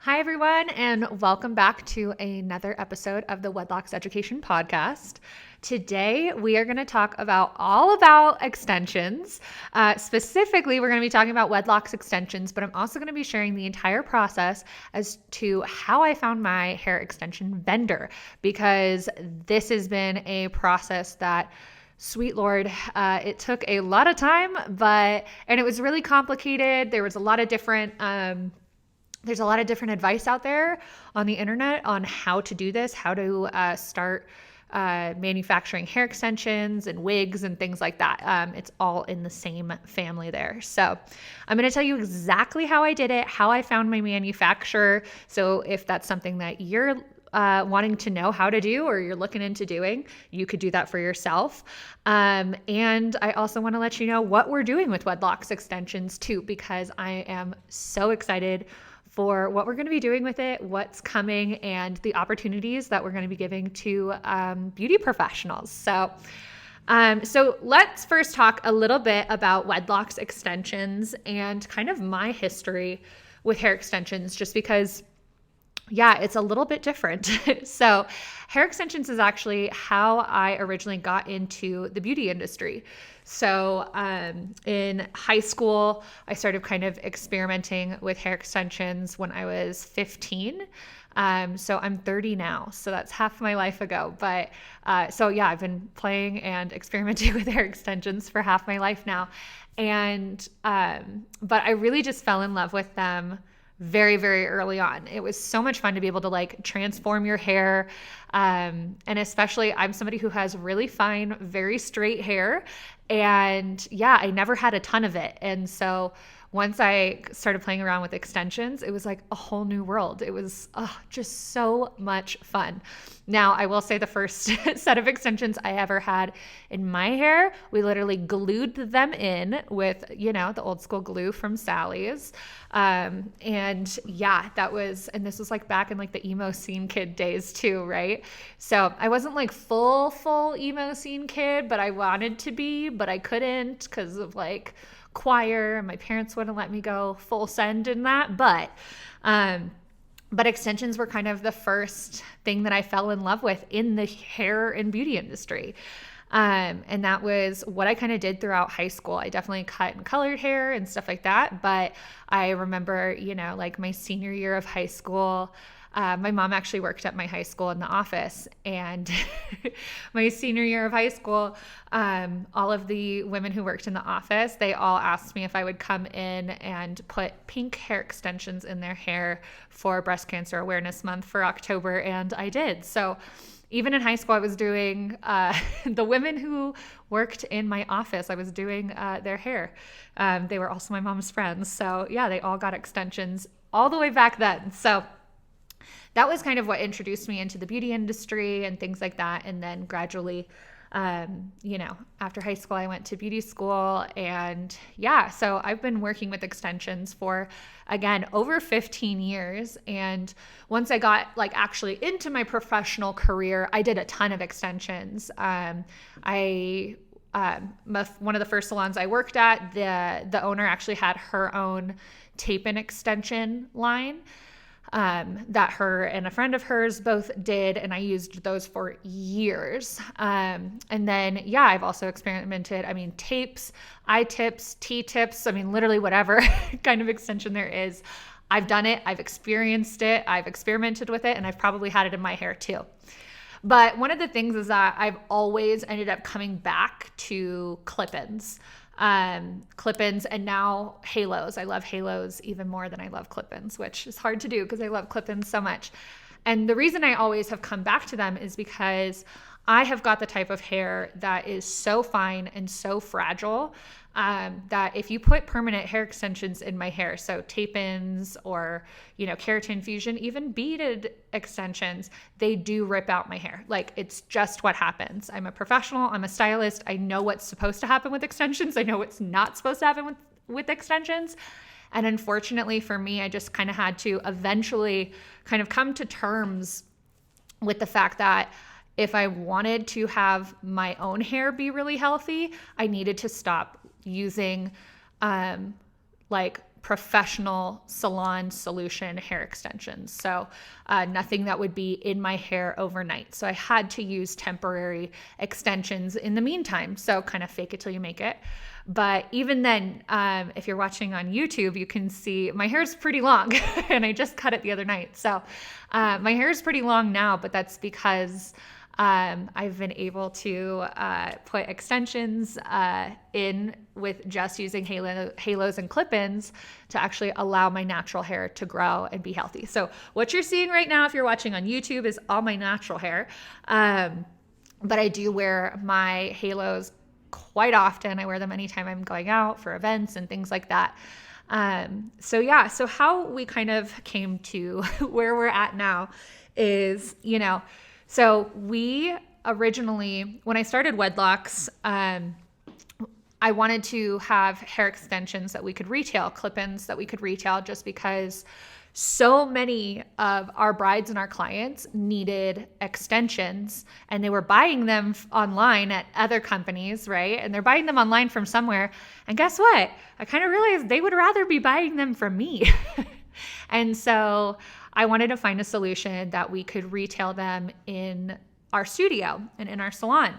Hi, everyone, and welcome back to another episode of the WedLocks Education Podcast. Today, we are going to talk all about extensions. Specifically, we're going to be talking about WedLocks Extensions, but I'm also going to be sharing the entire process as to how I found my hair extension vendor, because this has been a process that sweet Lord, it took a lot of time, and it was really complicated. There was a lot of different there's a lot of different advice out there on the internet on how to do this, how to start manufacturing hair extensions and wigs and things like that. It's all in the same family there. So I'm going to tell you exactly how I did it, how I found my manufacturer. So if that's something that you're wanting to know how to do or you're looking into doing, you could do that for yourself. And I also want to let you know what we're doing with WedLocks Extensions too, because I am so excited for what we're going to be doing with it, what's coming, and the opportunities that we're going to be giving to beauty professionals. So let's first talk a little bit about WedLocks Extensions and kind of my history with hair extensions, just because it's a little bit different. So hair extensions is actually how I originally got into the beauty industry. So in high school, I started kind of experimenting with hair extensions when I was 15. So I'm 30 now, so that's half my life ago. But I've been playing and experimenting with hair extensions for half my life now. But I really just fell in love with them very, very early on. It was so much fun to be able to transform your hair. And especially I'm somebody who has really fine, very straight hair. And I never had a ton of it. And so once I started playing around with extensions, it was like a whole new world. It was just so much fun. Now, I will say the first set of extensions I ever had in my hair, we literally glued them in with, the old school glue from Sally's. And this was back in the emo scene kid days too, right? So I wasn't full emo scene kid, but I wanted to be, but I couldn't because of choir, and my parents wouldn't let me go full send in that. But extensions were kind of the first thing that I fell in love with in the hair and beauty industry. And that was what I kind of did throughout high school. I definitely cut and colored hair and stuff like that. But I remember, my senior year of high school, my mom actually worked at my high school in the office, and my senior year of high school, all of the women who worked in the office, they all asked me if I would come in and put pink hair extensions in their hair for Breast Cancer Awareness Month for October, and I did. So even in high school, I was doing the women who worked in my office, I was doing their hair. They were also my mom's friends. So they all got extensions all the way back then. So that was kind of what introduced me into the beauty industry and things like that. And then gradually, after high school, I went to beauty school, and so I've been working with extensions for, again, over 15 years. And once I got actually into my professional career, I did a ton of extensions. One of the first salons I worked at, the owner actually had her own tape-in extension line that her and a friend of hers both did, and I used those for years. And then, I've also experimented, tapes, I-tips, T-tips, literally whatever kind of extension there is. I've done it, I've experienced it, I've experimented with it, and I've probably had it in my hair too. But one of the things is that I've always ended up coming back to clip-ins. And now halos. I love halos even more than I love clip-ins, which is hard to do because I love clip-ins so much. And the reason I always have come back to them is because I have got the type of hair that is so fine and so fragile that if you put permanent hair extensions in my hair, so tape-ins or, keratin fusion, even beaded extensions, they do rip out my hair. It's just what happens. I'm a professional. I'm a stylist. I know what's supposed to happen with extensions. I know what's not supposed to happen with extensions. And unfortunately for me, I just kind of had to eventually kind of come to terms with the fact that if I wanted to have my own hair be really healthy, I needed to stop using professional salon solution hair extensions. So nothing that would be in my hair overnight. So I had to use temporary extensions in the meantime. So kind of fake it till you make it. But even then, if you're watching on YouTube, you can see my hair is pretty long and I just cut it the other night. So my hair is pretty long now, but that's because I've been able to put extensions in with just using halos and clip-ins to actually allow my natural hair to grow and be healthy. So what you're seeing right now, if you're watching on YouTube, is all my natural hair. But I do wear my halos quite often. I wear them anytime I'm going out for events and things like that. So how we kind of came to where we're at now is, so we originally, when I started WedLocks, I wanted to have hair extensions that we could retail, clip-ins that we could retail, just because so many of our brides and our clients needed extensions, and they were buying them online at other companies, right? And they're buying them online from somewhere. And guess what? I kind of realized they would rather be buying them from me. And so I wanted to find a solution that we could retail them in our studio and in our salon.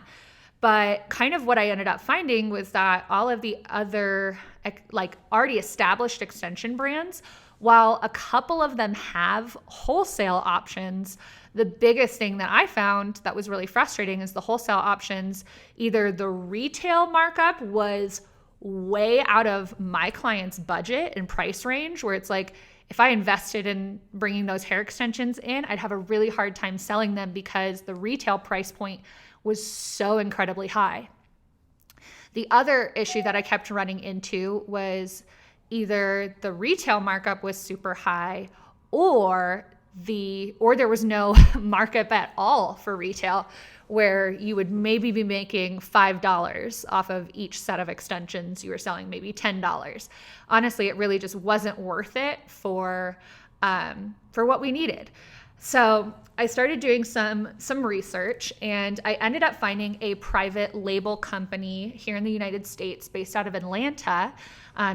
But kind of what I ended up finding was that all of the other already established extension brands, while a couple of them have wholesale options, the biggest thing that I found that was really frustrating is the wholesale options, either the retail markup was way out of my client's budget and price range, where it's like, if I invested in bringing those hair extensions in, I'd have a really hard time selling them because the retail price point was so incredibly high. The other issue that I kept running into was either the retail markup was super high or there was no markup at all for retail, where you would maybe be making $5 off of each set of extensions. You were selling maybe $10. Honestly, it really just wasn't worth it for what we needed. So I started doing some research, and I ended up finding a private label company here in the United States based out of Atlanta.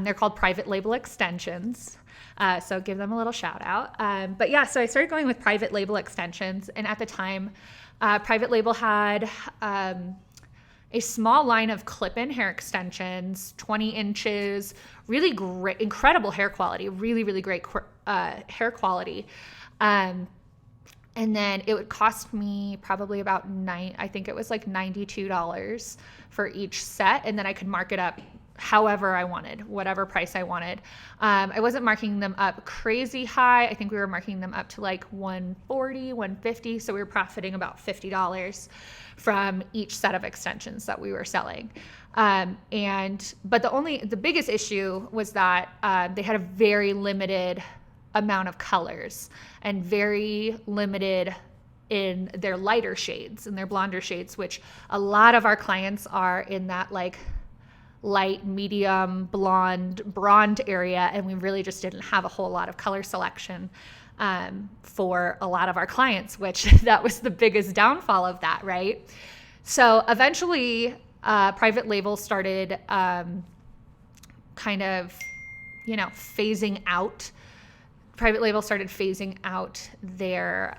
They're called Private Label Extensions. So give them a little shout out. So I started going with Private Label Extensions. And at the time, Private Label had a small line of clip-in hair extensions, 20 inches, really great, incredible hair quality, really, really great hair quality. And then it would cost me probably about $92 for each set. And then I could mark it up however I wanted, whatever price I wanted. I wasn't marking them up crazy high. I think we were marking them up to like $140, $150. So we were profiting about $50 from each set of extensions that we were selling. But the biggest issue was that they had a very limited amount of colors and very limited in their lighter shades and their blonder shades, which a lot of our clients are in that like light, medium, blonde, bronze area. And we really just didn't have a whole lot of color selection for a lot of our clients, which that was the biggest downfall of that, right? So eventually Private Label started phasing out. Private Label started phasing out their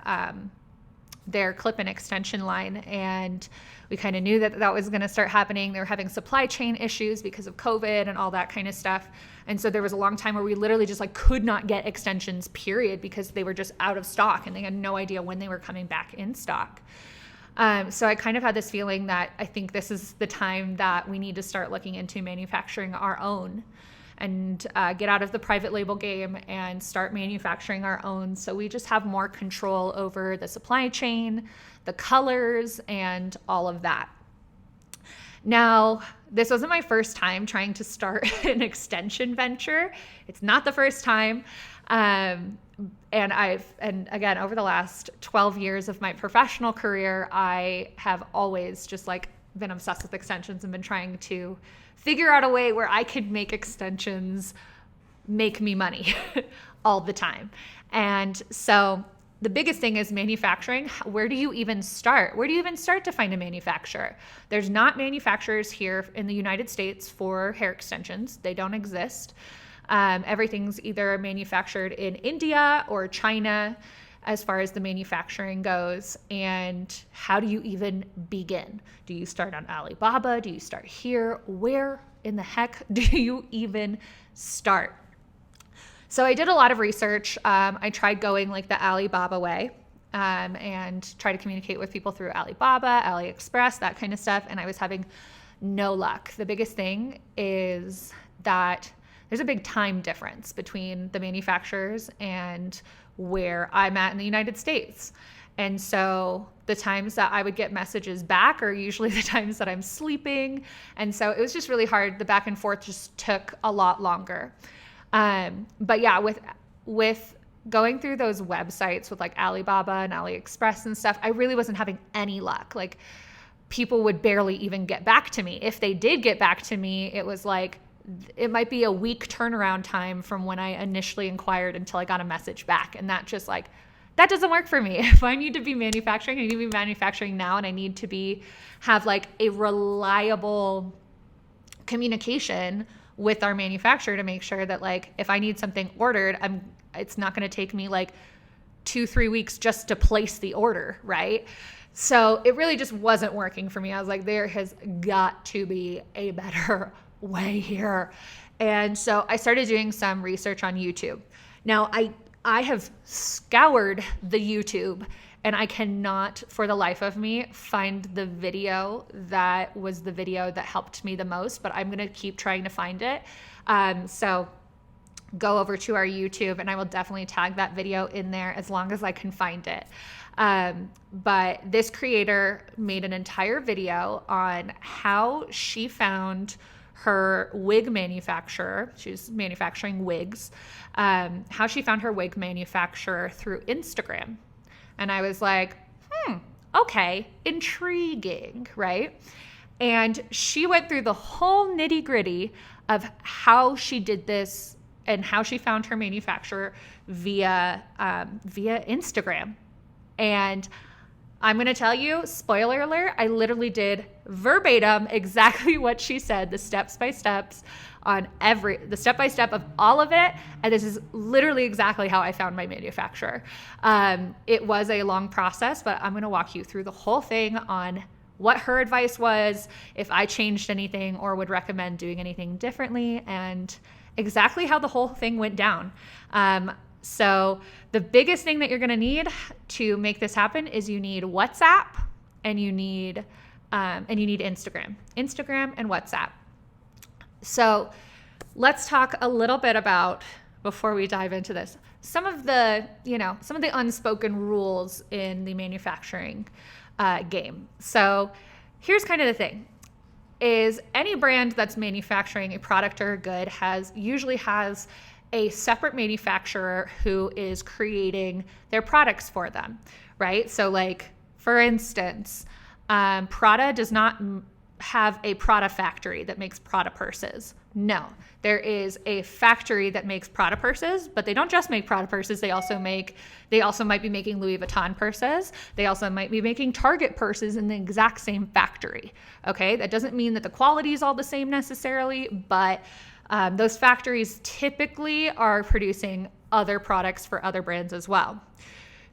clip-in extension line, and we kind of knew that was going to start happening. They were having supply chain issues because of COVID and all that kind of stuff. And so there was a long time where we literally just could not get extensions, period, because they were just out of stock and they had no idea when they were coming back in stock. So I kind of had this feeling that I think this is the time that we need to start looking into manufacturing our own and get out of the private label game and start manufacturing our own, so we just have more control over the supply chain, the colors, and all of that. Now, this wasn't my first time trying to start an extension venture. It's not the first time. And again, over the last 12 years of my professional career, I have always just been obsessed with extensions and been trying to figure out a way where I could make extensions make me money all the time. And so the biggest thing is manufacturing. Where do you even start? Where do you even start to find a manufacturer? There's not manufacturers here in the United States for hair extensions. They don't exist. Everything's either manufactured in India or China as far as the manufacturing goes. And how do you even begin? Do you start on Alibaba? Do you start here? Where in the heck do you even start? So I did a lot of research. I tried going like the Alibaba way, and try to communicate with people through Alibaba, AliExpress, that kind of stuff. And I was having no luck. The biggest thing is that there's a big time difference between the manufacturers and where I'm at in the United States. And so the times that I would get messages back are usually the times that I'm sleeping. And so it was just really hard. The back and forth just took a lot longer. But yeah, with going through those websites with like Alibaba and AliExpress and stuff, I really wasn't having any luck. Like, people would barely even get back to me. If they did get back to me, it was like, it might be a week turnaround time from when I initially inquired until I got a message back. And that just like, that doesn't work for me. If I need to be manufacturing, I need to be manufacturing now, and I need to have like a reliable communication with our manufacturer to make sure that like, if I need something ordered, it's not going to take me like 2-3 weeks just to place the order, right? So it really just wasn't working for me. I was like, there has got to be a better way here. And so I started doing some research on YouTube. Now I have scoured the YouTube, and I cannot for the life of me find the video that was the video that helped me the most, but I'm going to keep trying to find it. So go over to our YouTube, and I will definitely tag that video in there as long as I can find it. But this creator made an entire video on how she found her wig manufacturer. She's manufacturing wigs. How she found her wig manufacturer through Instagram. And I was like, okay, intriguing, right? And she went through the whole nitty gritty of how she did this and how she found her manufacturer via Instagram. And I'm going to tell you, spoiler alert, I literally did verbatim exactly what she said, the step-by-step of all of it. And this is literally exactly how I found my manufacturer. It was a long process, but I'm going to walk you through the whole thing on what her advice was, if I changed anything or would recommend doing anything differently, and exactly how the whole thing went down. So the biggest thing that you're going to need to make this happen is you need WhatsApp, and you need Instagram and WhatsApp. So let's talk a little bit about, before we dive into this, some of the unspoken rules in the manufacturing game. So here's kind of the thing. Is any brand that's manufacturing a product or a good usually has a separate manufacturer who is creating their products for them, right? So like, for instance, Prada does not have a Prada factory that makes Prada purses. No, there is a factory that makes Prada purses, but they don't just make Prada purses. They also might be making Louis Vuitton purses. They also might be making Target purses in the exact same factory. Okay, that doesn't mean that the quality is all the same necessarily, but those factories typically are producing other products for other brands as well.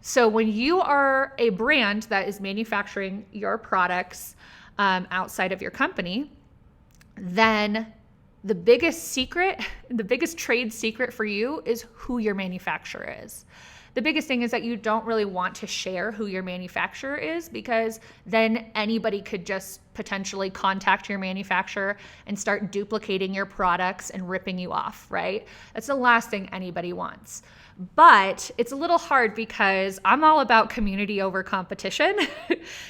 So when you are a brand that is manufacturing your products outside of your company, then the biggest trade secret for you is who your manufacturer is. The biggest thing is that you don't really want to share who your manufacturer is, because then anybody could just potentially contact your manufacturer and start duplicating your products and ripping you off, right? That's the last thing anybody wants. But it's a little hard because I'm all about community over competition.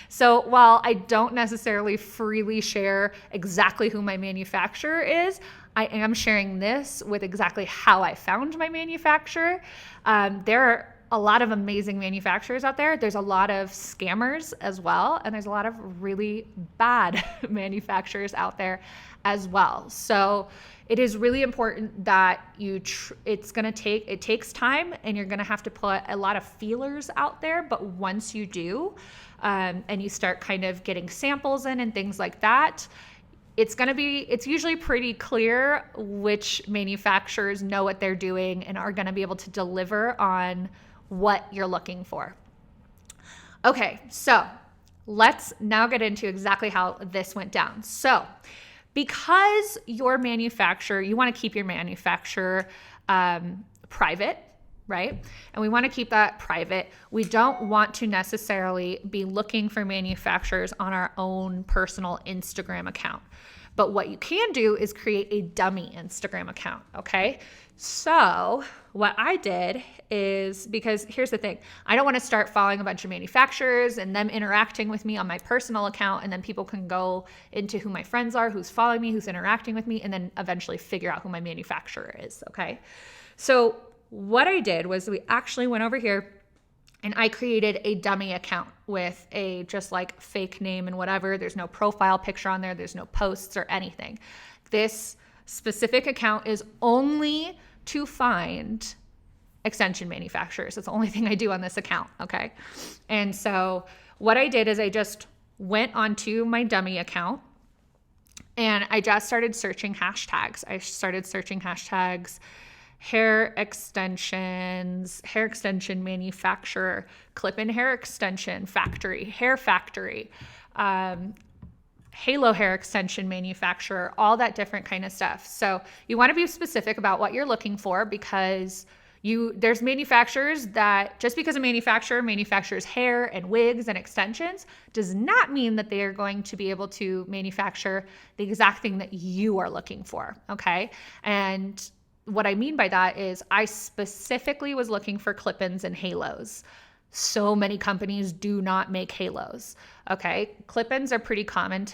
So while I don't necessarily freely share exactly who my manufacturer is, I am sharing this with exactly how I found my manufacturer. There are a lot of amazing manufacturers out there. There's a lot of scammers as well, and there's a lot of really bad manufacturers out there as well. So it is really important that it takes time, and you're going to have to put a lot of feelers out there. But once you do, and you start kind of getting samples in and things like that, it's usually pretty clear which manufacturers know what they're doing and are going to be able to deliver on what you're looking for. Okay, so let's now get into exactly how this went down. So because your manufacturer, you want to keep your manufacturer private, right? And we want to keep that private. We don't want to necessarily be looking for manufacturers on our own personal Instagram account. But what you can do is create a dummy Instagram account, okay? So what I did is, because here's the thing, I don't want to start following a bunch of manufacturers and them interacting with me on my personal account, and then people can go into who my friends are, who's following me, who's interacting with me, and then eventually figure out who my manufacturer is, okay? So what I did was we actually went over here and I created a dummy account with a just like fake name and whatever. There's no profile picture on there. There's no posts or anything. This specific account is only to find extension manufacturers. It's the only thing I do on this account, okay? And so what I did is I just went onto my dummy account and I just started searching hashtags. I started searching hashtags hair extensions, hair extension manufacturer, clip-in hair extension factory, hair factory, halo hair extension manufacturer, all that different kind of stuff. So you want to be specific about what you're looking for, because there's manufacturers that just because a manufacturer manufactures hair and wigs and extensions does not mean that they are going to be able to manufacture the exact thing that you are looking for, okay? And what I mean by that is I specifically was looking for clip-ins and halos. So many companies do not make halos. Okay, clip-ins are pretty common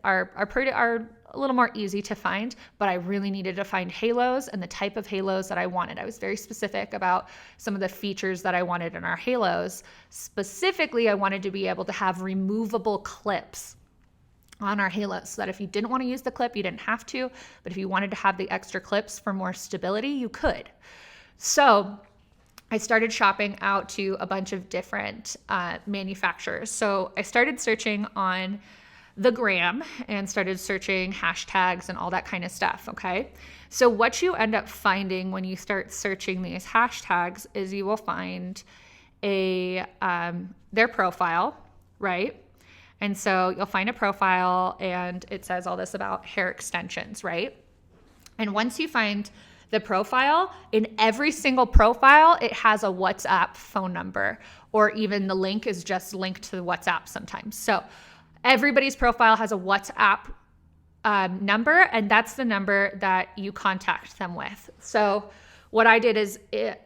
are a little more easy to find, but I really needed to find halos and the type of halos that I wanted. I was very specific about some of the features that I wanted in our halos. Specifically, I wanted to be able to have removable clips on our halos, so that if you didn't want to use the clip, you didn't have to, but if you wanted to have the extra clips for more stability, you could. So I started shopping out to a bunch of different manufacturers. So I started searching on the gram and started searching hashtags and all that kind of stuff, okay? So what you end up finding when you start searching these hashtags is you will find their profile, right? And so you'll find a profile and it says all this about hair extensions, right? And once you find the profile, in every single profile, it has a WhatsApp phone number, or even the link is just linked to the WhatsApp sometimes. So everybody's profile has a WhatsApp number, and that's the number that you contact them with. So what I did is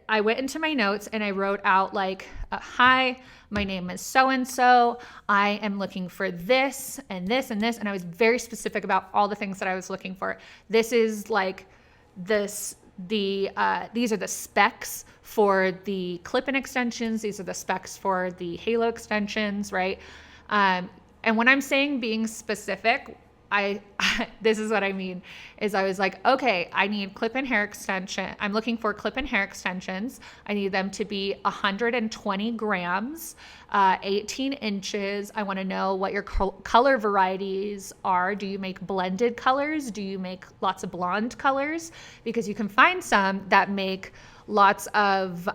I went into my notes and I wrote out like, hi, my name is so-and-so. I am looking for this and this and this. And I was very specific about all the things that I was looking for. This is like these are the specs for the clip-in extensions. These are the specs for the halo extensions, right? And when I'm saying being specific, this is what I mean, is I was like, okay, I need clip-in hair extension. I'm looking for clip-in hair extensions. I need them to be 120 grams, 18 inches. I want to know what your color varieties are. Do you make blended colors? Do you make lots of blonde colors? Because you can find some that make lots of,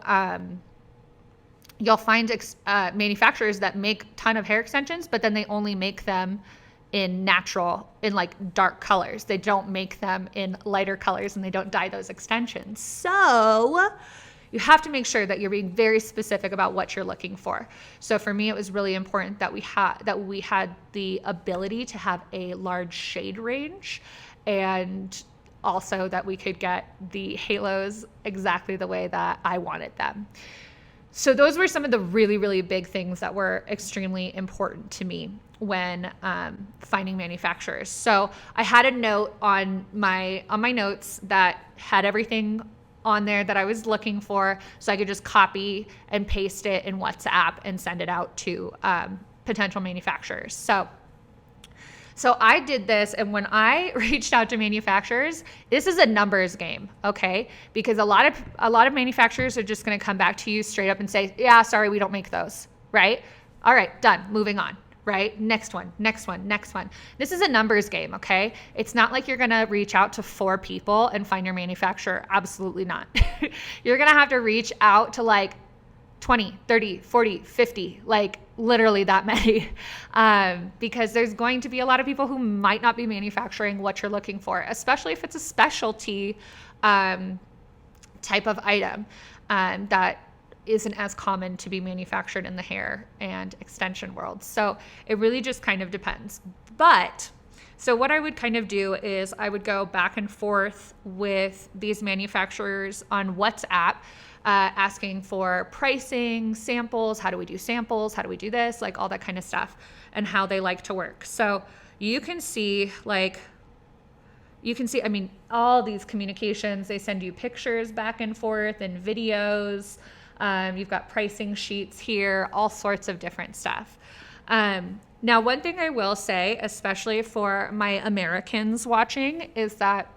you'll find manufacturers that make a ton of hair extensions, but then they only make them in like dark colors. They don't make them in lighter colors and they don't dye those extensions. So you have to make sure that you're being very specific about what you're looking for. So for me, it was really important that we had the ability to have a large shade range, and also that we could get the halos exactly the way that I wanted them. So those were some of the really, really big things that were extremely important to me when finding manufacturers. So I had a note on my notes that had everything on there that I was looking for, so I could just copy and paste it in WhatsApp and send it out to potential manufacturers. So I did this, and when I reached out to manufacturers, this is a numbers game, okay? Because a lot of manufacturers are just going to come back to you straight up and say, yeah, sorry, we don't make those, right? All right, done, moving on, right? Next one, next one, next one. This is a numbers game, okay? It's not like you're gonna reach out to 4 people and find your manufacturer. Absolutely not. You're gonna have to reach out to like 20, 30, 40, 50, like literally that many, because there's going to be a lot of people who might not be manufacturing what you're looking for, especially if it's a specialty type of item that isn't as common to be manufactured in the hair and extension world. So it really just kind of depends. But so what I would kind of do is I would go back and forth with these manufacturers on WhatsApp, asking for pricing, samples, how do we do samples, how do we do this, like all that kind of stuff, and how they like to work. So you can see, I mean, all these communications, they send you pictures back and forth and videos. You've got pricing sheets here, all sorts of different stuff. Now, one thing I will say, especially for my Americans watching, is that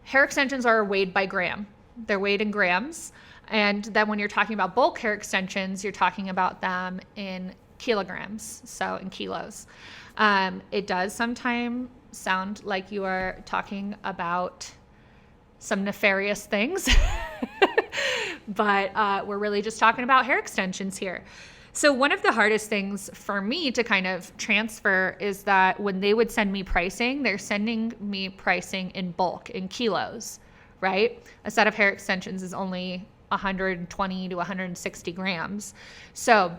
hair extensions are weighed by gram. They're weighed in grams. And then when you're talking about bulk hair extensions, you're talking about them in kilograms, so in kilos. It does sometimes sound like you are talking about some nefarious things, but we're really just talking about hair extensions here. So one of the hardest things for me to kind of transfer is that when they would send me pricing, they're sending me pricing in bulk, in kilos, right? A set of hair extensions is only 120 to 160 grams. So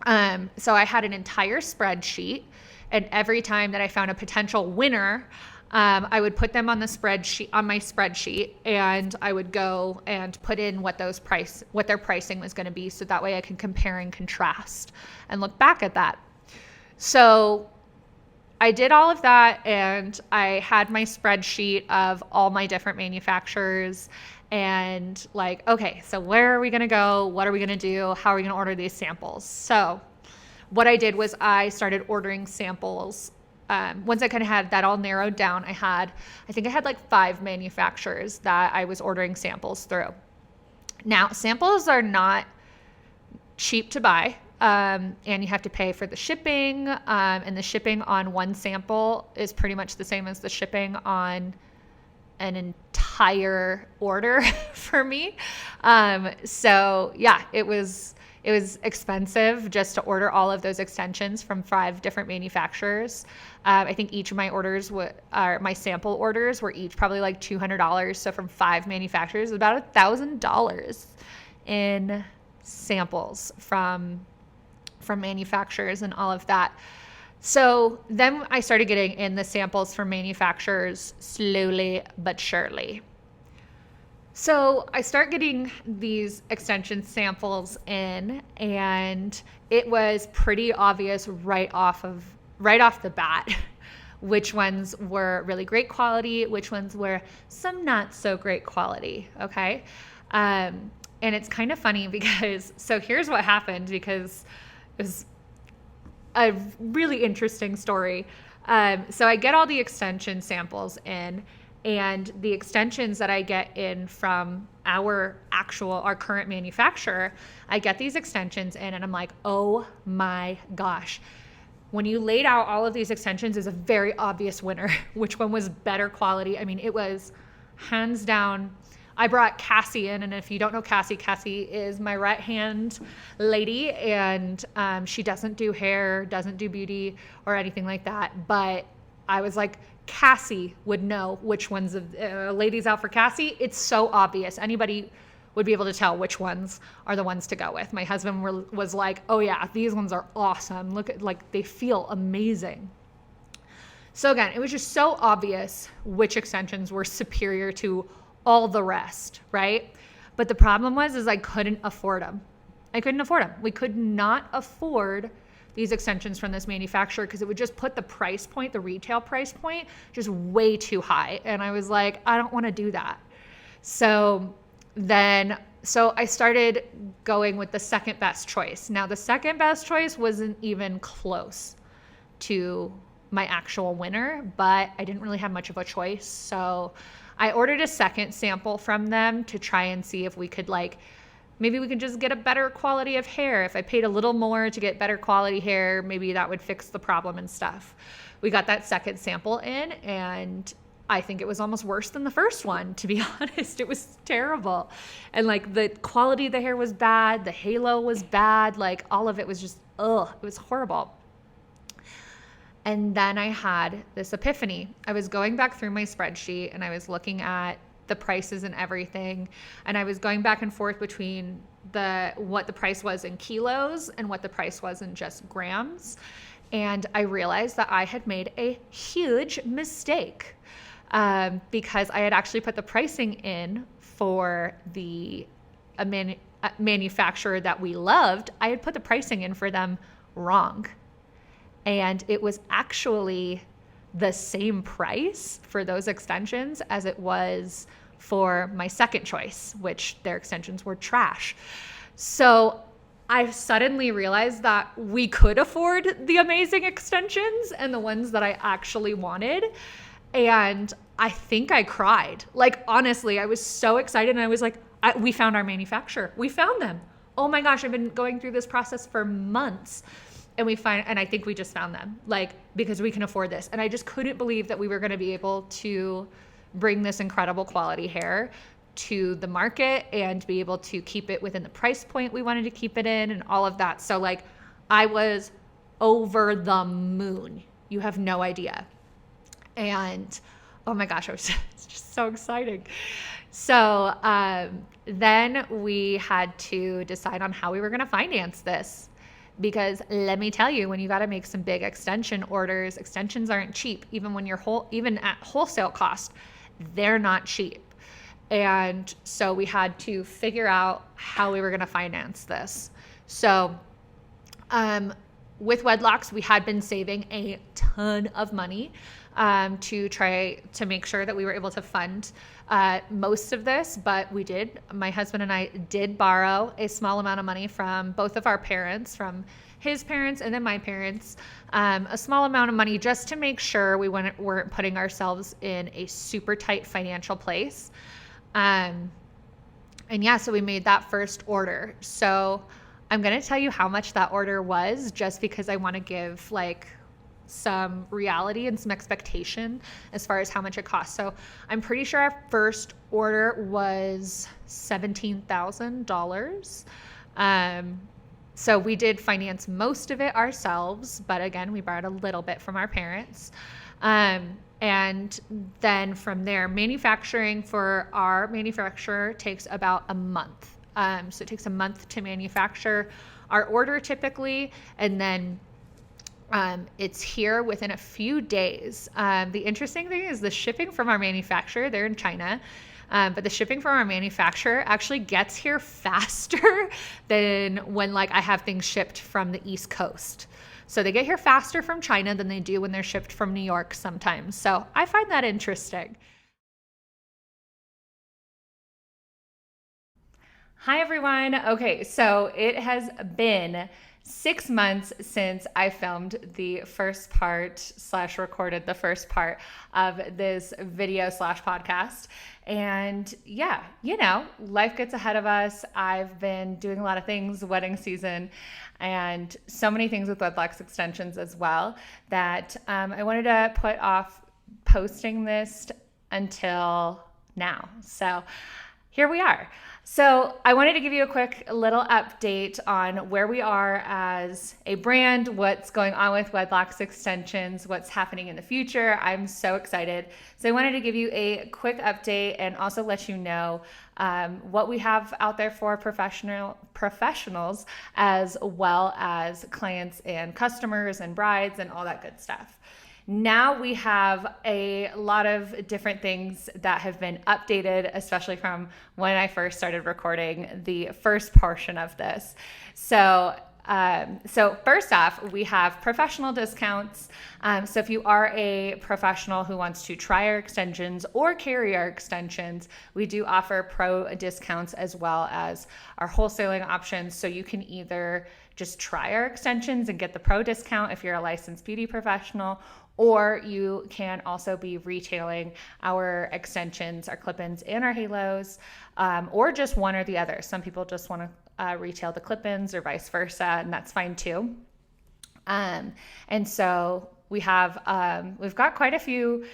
I had an entire spreadsheet, and every time that I found a potential winner, I would put them on the spreadsheet, on my spreadsheet, and I would go and put in what their pricing was going to be, so that way I can compare and contrast and look back at that. So I did all of that, and I had my spreadsheet of all my different manufacturers, and like, okay, so where are we going to go? What are we going to do? How are we going to order these samples? So what I did was I started ordering samples. Once I kind of had that all narrowed down, I think I had like 5 manufacturers that I was ordering samples through. Now, samples are not cheap to buy, and you have to pay for the shipping, and the shipping on one sample is pretty much the same as the shipping on an entire order for me. So yeah, it was expensive just to order all of those extensions from 5 different manufacturers. I think each of my orders, my sample orders, were each probably like $200. So from 5 manufacturers, about $1,000 in samples from manufacturers and all of that. So then I started getting in the samples from manufacturers slowly but surely. So I start getting these extension samples in, and it was pretty obvious right off the bat which ones were really great quality, which ones were some not so great quality, okay? And it's kind of funny because, so here's what happened, because it was a really interesting story. So I get all the extension samples in, and the extensions that I get in from our current manufacturer, I get these extensions in, and I'm like, oh my gosh. When you laid out all of these extensions, is a very obvious winner, which one was better quality. I mean, it was hands down. I brought Cassie in, and if you don't know Cassie is my right hand lady, and she doesn't do hair, doesn't do beauty or anything like that. But I was like, Cassie would know which ones of ladies out for Cassie. It's so obvious. Anybody would be able to tell which ones are the ones to go with. My husband was like, oh yeah, these ones are awesome. Look at, like, they feel amazing. So again, it was just so obvious which extensions were superior to all the rest, right? But the problem was I couldn't afford them. We could not afford these extensions from this manufacturer because it would just put the price point, the retail price point, just way too high. And I was like, I don't want to do that. So I started going with the second best choice. Now, the second best choice wasn't even close to my actual winner, but I didn't really have much of a choice. So I ordered a second sample from them to try and see if we could like maybe we could just get a better quality of hair. If I paid a little more to get better quality hair, maybe that would fix the problem and stuff. We got that second sample in, and I think it was almost worse than the first one, to be honest. It was terrible. And like the quality of the hair was bad. The halo was bad. Like all of it was just, it was horrible. And then I had this epiphany. I was going back through my spreadsheet and I was looking at the prices and everything. And I was going back and forth between what the price was in kilos and what the price was in just grams. And I realized that I had made a huge mistake because I had actually put the pricing in for a manufacturer that we loved. I had put the pricing in for them wrong. And it was actually the same price for those extensions as it was for my second choice, which their extensions were trash. So I suddenly realized that we could afford the amazing extensions and the ones that I actually wanted. And I think I cried. Like, honestly, I was so excited. And I was like, we found our manufacturer. We found them. Oh my gosh, I've been going through this process for months. And I think we just found them, like, because we can afford this. And I just couldn't believe that we were going to be able to bring this incredible quality hair to the market and be able to keep it within the price point we wanted to keep it in and all of that. So like, I was over the moon. You have no idea. And oh my gosh, it's just so exciting. So then we had to decide on how we were going to finance this. Because let me tell you, when you got to make some big extension orders, extensions aren't cheap. Even even at wholesale cost, they're not cheap. And so we had to figure out how we were going to finance this. So with WedLocks, we had been saving a ton of money to try to make sure that we were able to fund most of this, but we did. My husband and I did borrow a small amount of money from both of our parents, from his parents and then my parents, a small amount of money just to make sure we weren't putting ourselves in a super tight financial place. And yeah, so we made that first order. So I'm going to tell you how much that order was, just because I want to give like some reality and some expectation as far as how much it costs. So I'm pretty sure our first order was $17,000. So we did finance most of it ourselves, but again, we borrowed a little bit from our parents. And then from there, manufacturing for our manufacturer takes about a month. So it takes a month to manufacture our order typically, and then it's here within a few days. The interesting thing is the shipping from our manufacturer, they're in China, but the shipping from our manufacturer actually gets here faster than when like I have things shipped from the East Coast. So they get here faster from China than they do when they're shipped from New York sometimes. So I find that interesting. Hi, everyone. Okay, so it has been 6 months since I filmed the first part / recorded the first part of this video / podcast. And yeah, life gets ahead of us. I've been doing a lot of things, wedding season, and so many things with WedLocks Extensions as well, that I wanted to put off posting this until now. So here we are. So I wanted to give you a quick little update on where we are as a brand, what's going on with WedLocks Extensions, what's happening in the future. I'm so excited. So I wanted to give you a quick update and also let you know what we have out there for professionals, as well as clients and customers and brides and all that good stuff. Now we have a lot of different things that have been updated, especially from when I first started recording the first portion of this. So first off, we have professional discounts. So if you are a professional who wants to try our extensions or carry our extensions, we do offer pro discounts as well as our wholesaling options. So you can either just try our extensions and get the pro discount if you're a licensed beauty professional, or you can also be retailing our extensions, our clip-ins, and our halos, or just one or the other. Some people just want to retail the clip-ins or vice versa, and that's fine too. And so we've got quite a few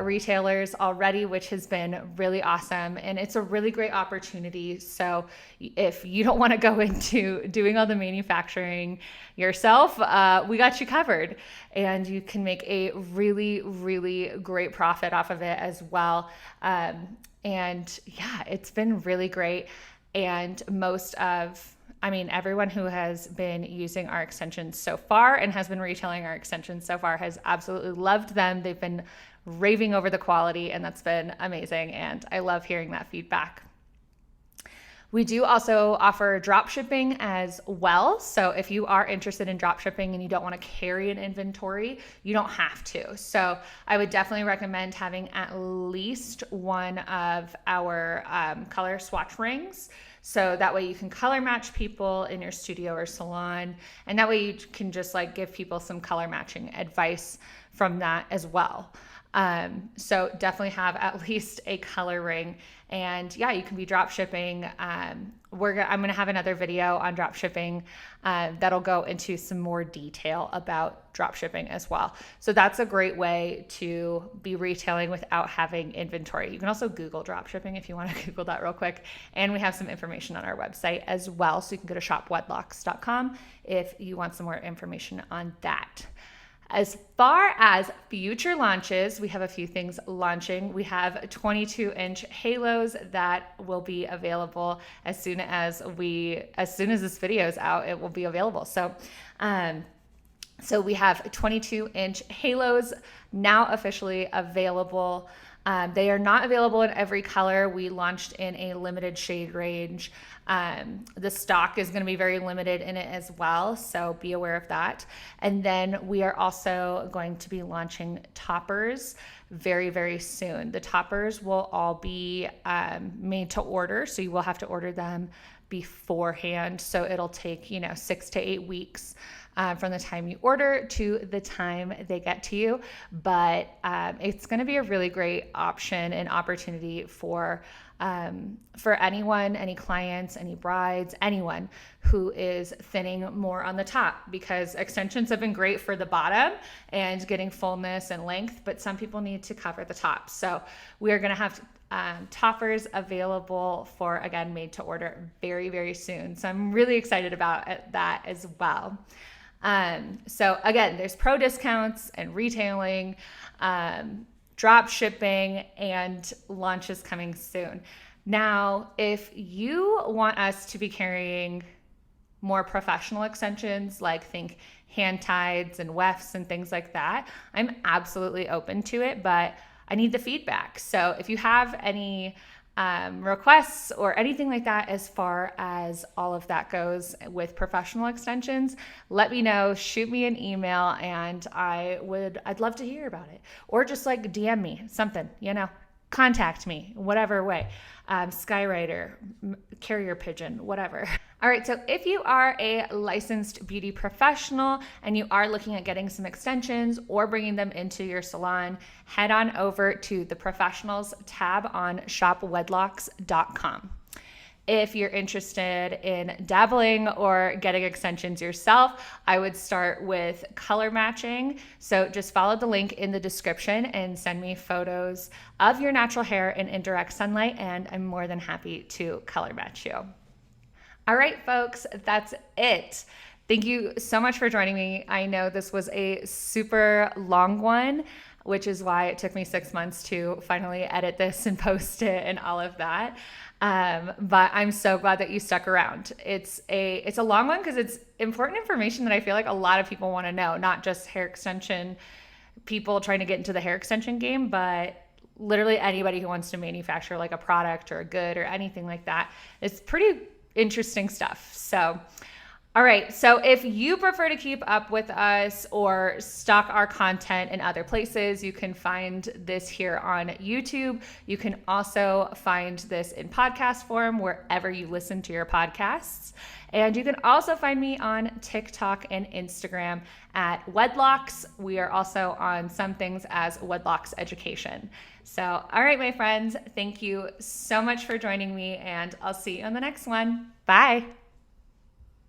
retailers already, which has been really awesome. And it's a really great opportunity. So if you don't want to go into doing all the manufacturing yourself, we got you covered, and you can make a really, really great profit off of it as well. And yeah, it's been really great. And everyone who has been using our extensions so far and has been retailing our extensions so far has absolutely loved them. They've been raving over the quality, and that's been amazing. And I love hearing that feedback. We do also offer drop shipping as well. So if you are interested in drop shipping and you don't want to carry an inventory, you don't have to. So I would definitely recommend having at least one of our color swatch rings. So that way you can color match people in your studio or salon. And that way you can just give people some color matching advice from that as well. So definitely have at least a color ring. And yeah, you can be drop shipping. I'm going to have another video on drop shipping that'll go into some more detail about drop shipping as well. So that's a great way to be retailing without having inventory. You can also Google drop shipping if you want to Google that real quick. And we have some information on our website as well. So you can go to shopwedlocks.com if you want some more information on that. As far as future launches, we have a few things launching. We have 22-inch halos that will be available as soon as this video is out, it will be available. So we have 22-inch halos now officially available. They are not available in every color. We launched in a limited shade range. The stock is going to be very limited in it as well, so be aware of that. And then we are also going to be launching toppers very, very soon. The toppers will all be made to order, so you will have to order them beforehand. So it'll take 6 to 8 weeks from the time you order to the time they get to you. But it's going to be a really great option and opportunity for anyone, any clients, any brides, anyone who is thinning more on the top, because extensions have been great for the bottom and getting fullness and length, but some people need to cover the top. So we are going to have toppers available for, again, made to order very, very soon. So I'm really excited about that as well. So again, there's pro discounts and retailing, drop shipping, and launches coming soon. Now, if you want us to be carrying more professional extensions, think hand tieds and wefts and things like that, I'm absolutely open to it, but I need the feedback. So if you have any requests or anything like that as far as all of that goes with professional extensions, let me know, shoot me an email, and I'd love to hear about it. Or just DM me something, contact me, whatever way, Skywriter, carrier pigeon, whatever. All right, so if you are a licensed beauty professional and you are looking at getting some extensions or bringing them into your salon, head on over to the professionals tab on shopwedlocks.com. If you're interested in dabbling or getting extensions yourself, I would start with color matching. So just follow the link in the description and send me photos of your natural hair in indirect sunlight, and I'm more than happy to color match you. All right, folks, that's it. Thank you so much for joining me. I know this was a super long one, which is why it took me 6 months to finally edit this and post it and all of that. But I'm so glad that you stuck around. It's a long one because it's important information that I feel like a lot of people want to know, not just hair extension people trying to get into the hair extension game, but literally anybody who wants to manufacture a product or a good or anything like that. It's pretty interesting stuff. So All right, so if you prefer to keep up with us or stalk our content in other places, you can find this here on YouTube. You can also find this in podcast form wherever you listen to your podcasts. And you can also find me on TikTok and Instagram at WedLocks. We are also on some things as WedLocks Education. So, all right, my friends, thank you so much for joining me, and I'll see you on the next one. Bye.